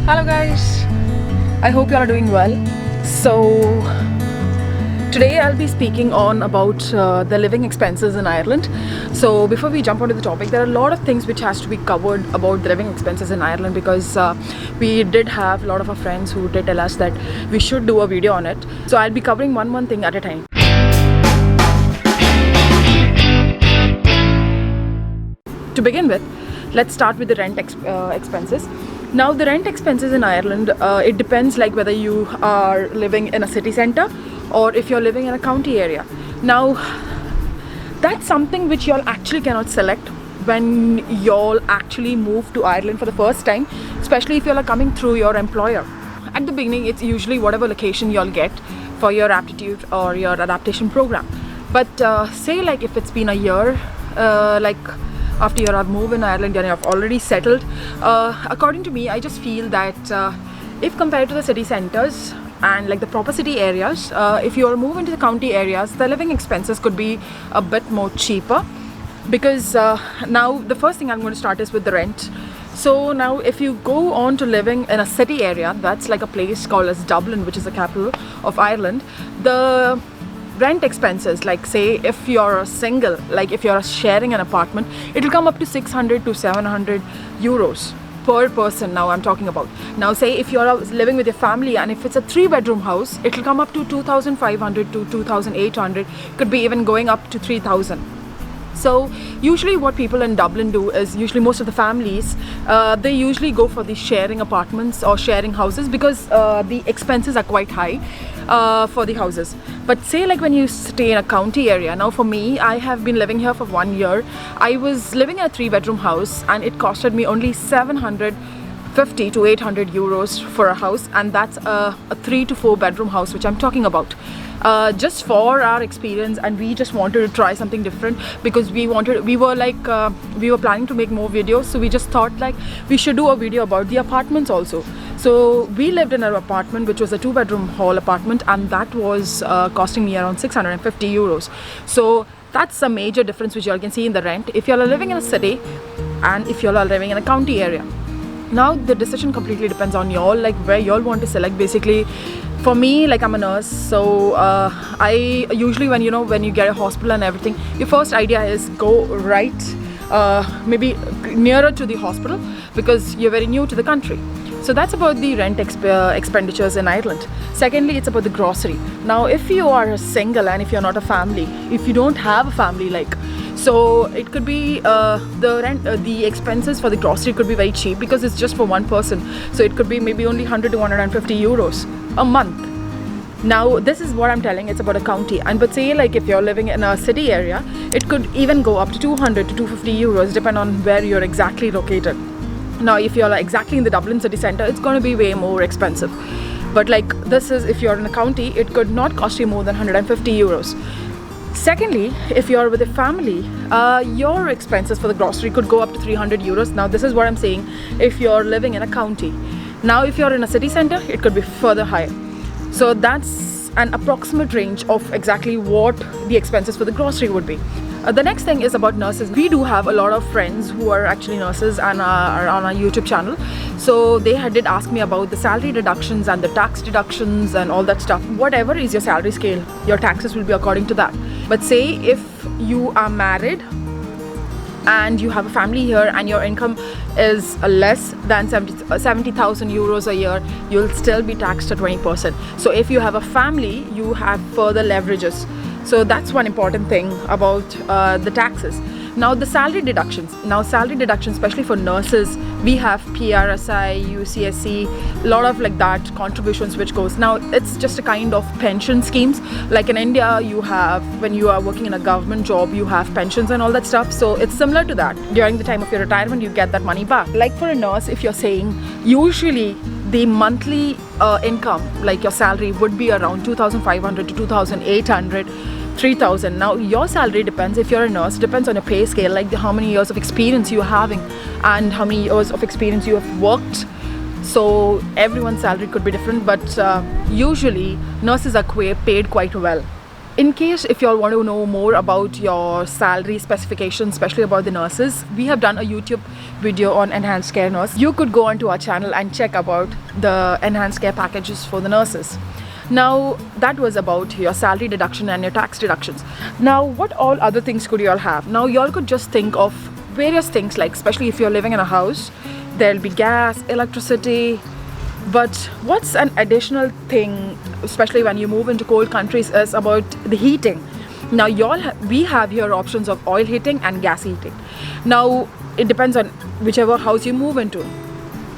Hello guys, I hope you all are doing well. So today I'll be speaking on about the living expenses in Ireland. So before we jump onto the topic, there are a lot of things which has to be covered about the living expenses in Ireland, because we did have a lot of our friends who did tell us that we should do a video on it. So I'll be covering one thing at a time. To begin with, let's start with the rent expenses. Now the rent expenses in Ireland, it depends like whether you are living in a city centre or if you're living in a county area. Now that's something which y'all actually cannot select when y'all actually move to Ireland for the first time, especially if y'all are coming through your employer. At the beginning, it's usually whatever location y'all get for your aptitude or your adaptation program. But say like if it's been a year, like after you have moved in Ireland and you have already settled, according to me, I just feel that if compared to the city centres and like the proper city areas, if you are moving to the county areas, the living expenses could be a bit more cheaper. Because now the first thing I'm going to start is with the rent. So now if you go on to living in a city area, that's like a place called as Dublin, which is the capital of Ireland, the rent expenses, like say if you're single, like if you're sharing an apartment, it'll come up to 600 to 700 euros per person. Now I'm talking about, now say if you're living with your family and if it's a 3-bedroom house, it'll come up to 2,500 to 2,800, could be even going up to 3,000. So usually what people in Dublin do is, usually most of the families, they usually go for the sharing apartments or sharing houses, because the expenses are quite high for the houses. But say like when you stay in a county area, now for me, I have been living here for 1 year. I was living in a 3-bedroom house and it costed me only 750 to 800 euros for a house, and that's a 3 to 4 bedroom house which I'm talking about. Just for our experience, and we just wanted to try something different, because we were planning to make more videos, so we just thought like we should do a video about the apartments also. So we lived in an apartment which was a 2-bedroom hall apartment, and that was costing me around 650 euros. So that's a major difference which you all can see in the rent if you are living in a city and if you are living in a county area. Now the decision completely depends on y'all, like where y'all want to select. Basically for me, like I'm a nurse, so I usually when you get a hospital and everything, your first idea is go right maybe nearer to the hospital, because you're very new to the country. So that's about the rent expenditures in Ireland. Secondly, it's about the grocery. Now if you are single and if you're not a family, if you don't have a family, like, so it could be the expenses for the grocery could be very cheap, because it's just for one person. So it could be maybe only 100 to 150 euros a month. Now this is what I'm telling, it's about a county. And but say like if you're living in a city area, it could even go up to 200 to 250 euros depending on where you're exactly located. Now if you're exactly in the Dublin city centre, it's going to be way more expensive. But like this is, if you're in a county, it could not cost you more than 150 euros. Secondly, if you're with a family, your expenses for the grocery could go up to 300 euros. Now this is what I'm saying if you're living in a county. Now if you're in a city centre, it could be further higher. So that's an approximate range of exactly what the expenses for the grocery would be. The next thing is about nurses. We do have a lot of friends who are actually nurses and are on our YouTube channel. So they did ask me about the salary deductions and the tax deductions and all that stuff. Whatever is your salary scale, your taxes will be according to that. But say if you are married and you have a family here and your income is less than 70,000 euros a year, you'll still be taxed at 20%. So if you have a family, you have further leverages. So that's one important thing about the taxes. Now the salary deductions. Now salary deductions, especially for nurses, we have PRSI, UCSC, a lot of like that contributions which goes. Now it's just a kind of pension schemes. Like in India, you have, when you are working in a government job, you have pensions and all that stuff. So it's similar to that. During the time of your retirement, you get that money back. Like for a nurse, if you're saying, usually the monthly income, like your salary would be around 2,500 to 2,800. 3,000. Now your salary depends, if you're a nurse, depends on your pay scale, like how many years of experience you're having and how many years of experience you have worked. So everyone's salary could be different, but usually nurses are paid quite well. In case if you all want to know more about your salary specifications, especially about the nurses, we have done a YouTube video on enhanced care nurse, you could go onto our channel and check about the enhanced care packages for the nurses. Now that was about your salary deduction and your tax deductions. Now what all other things could you all have? Now you all could just think of various things, like especially if you're living in a house, there'll be gas, electricity. But what's an additional thing, especially when you move into cold countries, is about the heating. Now we have here options of oil heating and gas heating. Now it depends on whichever house you move into.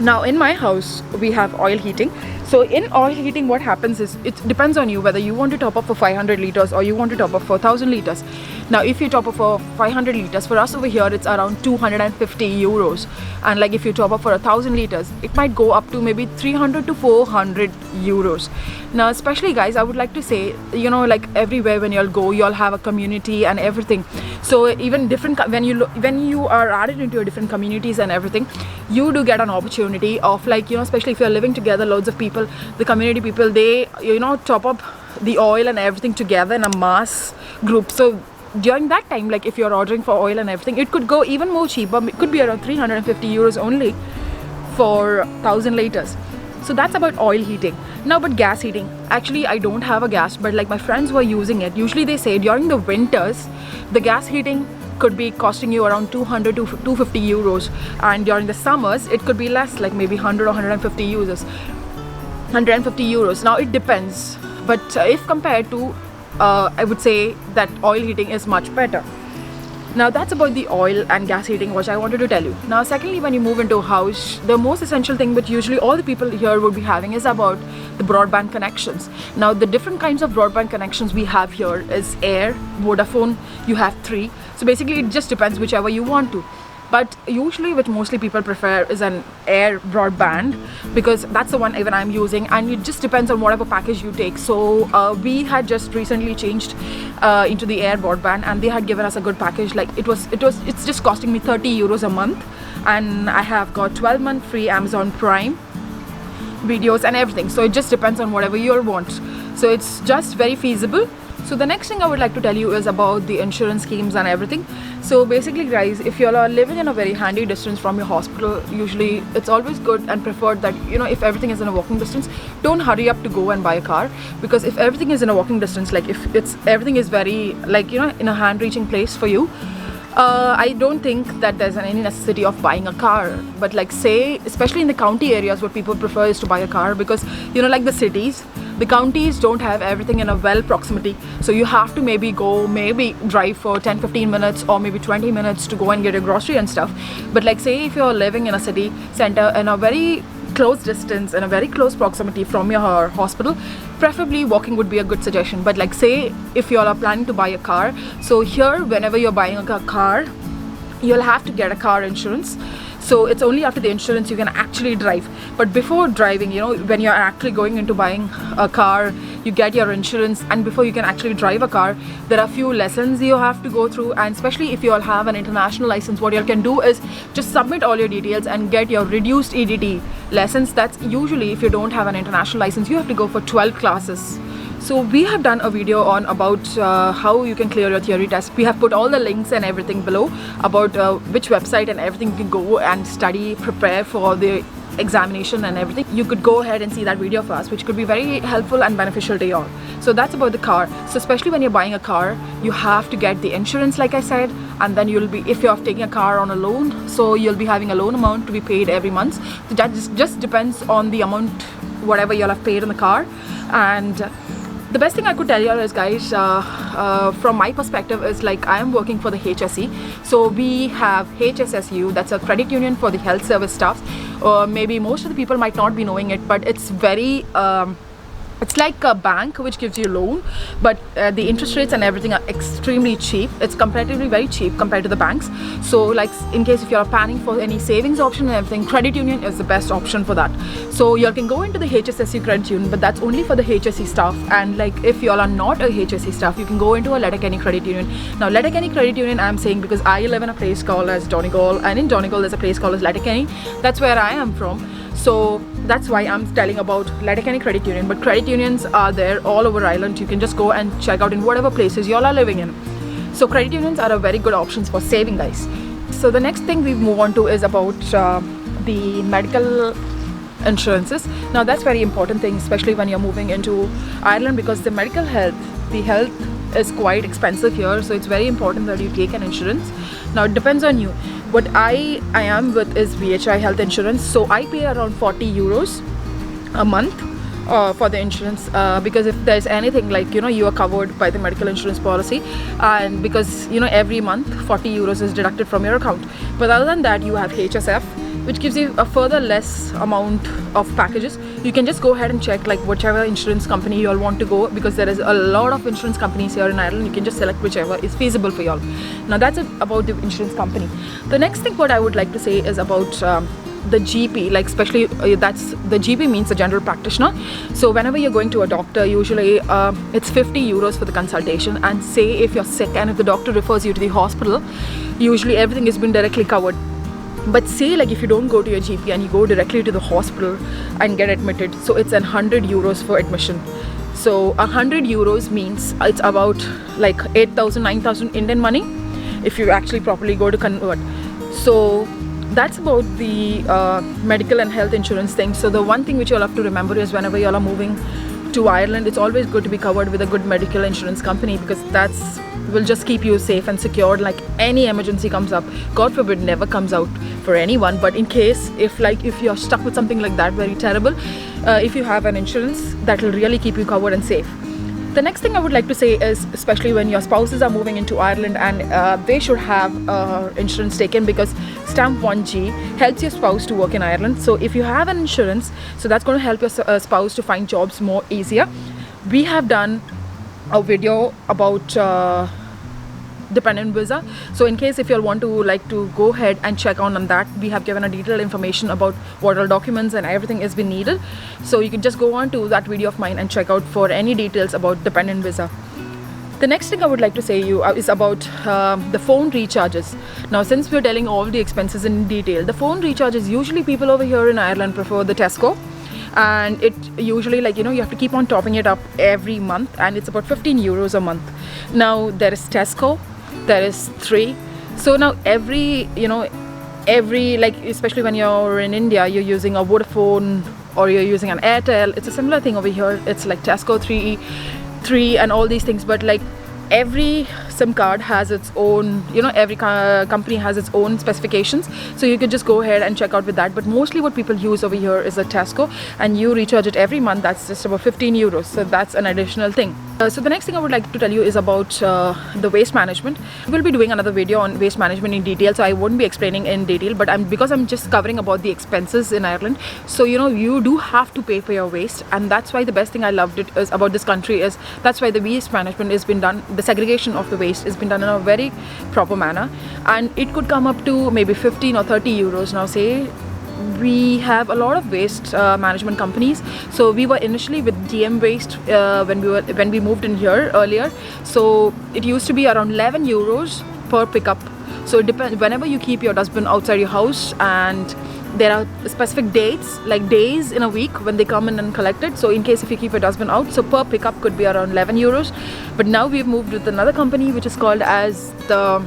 Now in my house we have oil heating. So in oil heating, what happens is it depends on you whether you want to top up for 500 liters or you want to top up for 1000 liters. Now if you top up for 500 liters, for us over here it's around 250 euros, and like if you top up for 1000 liters, it might go up to maybe 300 to 400 euros. Now especially guys, I would like to say, you know, like everywhere when you'll go, you'll have a community and everything. So even different, when you are added into your different communities and everything, you do get an opportunity of, like, you know, especially if you're living together, loads of people, the community people, they, you know, top up the oil and everything together in a mass group. So during that time, like if you're ordering for oil and everything, it could go even more cheaper. It could be around 350 euros only for 1000 liters. So that's about oil heating. Now but gas heating, actually I don't have a gas, but like my friends were using it. Usually they say during the winters the gas heating could be costing you around 200 to 250 euros, and during the summers it could be less, like maybe 100 or 150 euros. Now it depends, but if compared to I would say that oil heating is much better. Now that's about the oil and gas heating, which I wanted to tell you. Now secondly, when you move into a house, the most essential thing which usually all the people here would be having is about the broadband connections. Now the different kinds of broadband connections we have here is Air, Vodafone, you have 3. So basically it just depends whichever you want to. But usually which mostly people prefer is an Air broadband, because that's the one even I'm using, and it just depends on whatever package you take. So we had just recently changed into the Air broadband, and they had given us a good package. Like it's just costing me 30 euros a month, and I have got 12-month free Amazon Prime videos and everything. So it just depends on whatever you want. So it's just very feasible. So the next thing I would like to tell you is about the insurance schemes and everything. So basically guys, if you are living in a very handy distance from your hospital, usually it's always good and preferred that, you know, if everything is in a walking distance, don't hurry up to go and buy a car. Because if everything is in a walking distance, like if everything is very, like, you know, in a hand reaching place for you, I don't think that there's any necessity of buying a car. But like say, especially in the county areas, what people prefer is to buy a car, because, you know, like the cities, the counties don't have everything in a well proximity. So you have to maybe drive for 10-15 minutes or maybe 20 minutes to go and get your grocery and stuff. But like say if you're living in a city center in a very close distance, in a very close proximity from your hospital, preferably walking would be a good suggestion. But like say if you all are planning to buy a car, so here whenever you're buying a car, you'll have to get a car insurance. So it's only after the insurance you can actually drive. But before driving, you know, when you're actually going into buying a car, you get your insurance, and before you can actually drive a car, there are a few lessons you have to go through. And especially if you all have an international license, what you all can do is just submit all your details and get your reduced EDT lessons. That's usually, if you don't have an international license, you have to go for 12 classes. So we have done a video on about how you can clear your theory test. We have put all the links and everything below about which website and everything you can go and study, prepare for the examination and everything. You could go ahead and see that video for us, which could be very helpful and beneficial to you all. So that's about the car. So especially when you're buying a car, you have to get the insurance, like I said, and then you'll be, if you're taking a car on a loan, so you'll be having a loan amount to be paid every month. So that just depends on the amount, whatever you'll have paid in the car. And the best thing I could tell you is, guys, from my perspective is, like, I am working for the HSE. So we have HSSU, that's a credit union for the health service staffs. Maybe most of the people might not be knowing it, but it's very it's like a bank which gives you a loan, but the interest rates and everything are extremely cheap. It's comparatively very cheap compared to the banks. So like in case if you're planning for any savings option and everything, credit union is the best option for that. So you can go into the HSSU credit union, but that's only for the HSE staff. And like if you all are not a HSE staff, you can go into a Letterkenny credit union. Now Letterkenny credit union, I'm saying because I live in a place called as Donegal, and in Donegal there's a place called as Letterkenny. That's where I am from. So that's why I'm telling about Letterkenny credit union. But credit unions are there all over Ireland. You can just go and check out in whatever places you all are living in. So credit unions are a very good options for saving, guys. So the next thing we move on to is about the medical insurances. Now that's very important thing, especially when you're moving into Ireland, because the health is quite expensive here, so it's very important that you take an insurance. Now it depends on you. What I am with is VHI health insurance, so I pay around 40 euros a month for the insurance, because if there's anything like, you know, you are covered by the medical insurance policy, and because, you know, every month 40 euros is deducted from your account. But other than that, you have HSF, which gives you a further less amount of packages. You can just go ahead and check like whichever insurance company you all want to go, because there is a lot of insurance companies here in Ireland. You can just select whichever is feasible for you all. Now that's it about the insurance company. The next thing what I would like to say is about the GP, like especially that's the GP means the general practitioner. So whenever you're going to a doctor, usually it's 50 euros for the consultation, and say if you're sick and if the doctor refers you to the hospital, usually everything has been directly covered. But say like if you don't go to your GP and you go directly to the hospital and get admitted, so it's 100 euros for admission. So 100 euros means it's about like 8,000, 9,000 Indian money if you actually properly go to convert. So that's about the medical and health insurance thing. So the one thing which you'll have to remember is whenever y'all are moving to Ireland, it's always good to be covered with a good medical insurance company, because that's will just keep you safe and secured. Like any emergency comes up, God forbid never comes out for anyone, but in case if you're stuck with something like that very terrible, if you have an insurance, that will really keep you covered and safe. The next thing I would like to say is, especially when your spouses are moving into Ireland, and they should have insurance taken, because stamp 1G helps your spouse to work in Ireland. So if you have an insurance, so that's going to help your spouse to find jobs more easier. We have done a video about dependent visa, so in case if you all want to like to go ahead and check on that, we have given a detailed information about what all documents and everything is been needed. So you can just go on to that video of mine and check out for any details about dependent visa. The next thing I would like to say you is about the phone recharges. Now since we're telling all the expenses in detail, the phone recharges, usually people over here in Ireland prefer the Tesco, and it usually, like, you know, you have to keep on topping it up every month, and it's about 15 euros a month. Now there is Tesco, there is 3. So now every like, especially when you're in India, you're using a Vodafone or you're using an Airtel, it's a similar thing over here. It's like Tesco, 3 and all these things. But like every SIM card has its own, you know, every company has its own specifications, so you could just go ahead and check out with that. But mostly what people use over here is a Tesco, and you recharge it every month. That's just about 15 euros, so that's an additional thing. So the next thing I would like to tell you is about the waste management. We'll be doing another video on waste management in detail, so I won't be explaining in detail, but because I'm just covering about the expenses in Ireland, so you know, you do have to pay for your waste. And that's why the best thing I loved it is about this country is that's why the waste management has been done, the segregation of the waste has been done in a very proper manner, and it could come up to maybe 15 or 30 euros. Now say we have a lot of waste management companies. So we were initially with DM Waste when we moved in here earlier, so it used to be around 11 euros per pickup. So it depends whenever you keep your dustbin outside your house, and there are specific dates, like days in a week when they come in and collect it. So in case if you keep your dustbin out, so per pickup could be around 11 euros. But now we've moved with another company which is called as the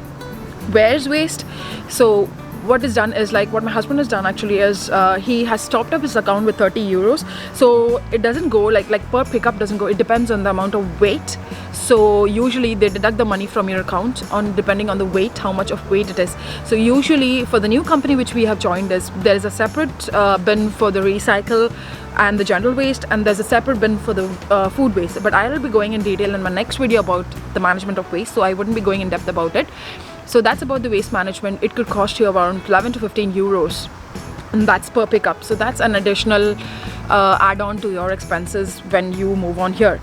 Where's Waste. So what is done is, like, what my husband has done actually is he has topped up his account with 30 euros. So it doesn't go like per pickup doesn't go, it depends on the amount of weight. So usually they deduct the money from your account on depending on the weight, how much of weight it is. So usually for the new company which we have joined, there is a separate bin for the recycle and the general waste, and there's a separate bin for the food waste. But I will be going in detail in my next video about the management of waste, so I wouldn't be going in depth about it. So that's about the waste management. It could cost you around 11 to 15 euros, and that's per pickup. So that's an additional add-on to your expenses when you move on here.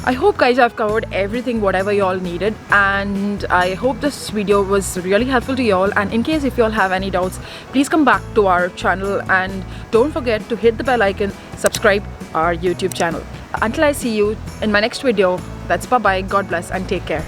I hope guys I've covered everything whatever you all needed, and I hope this video was really helpful to you all. And in case if you all have any doubts, please come back to our channel, and don't forget to hit the bell icon, subscribe our YouTube channel. Until I see you in my next video, that's bye bye, God bless and take care.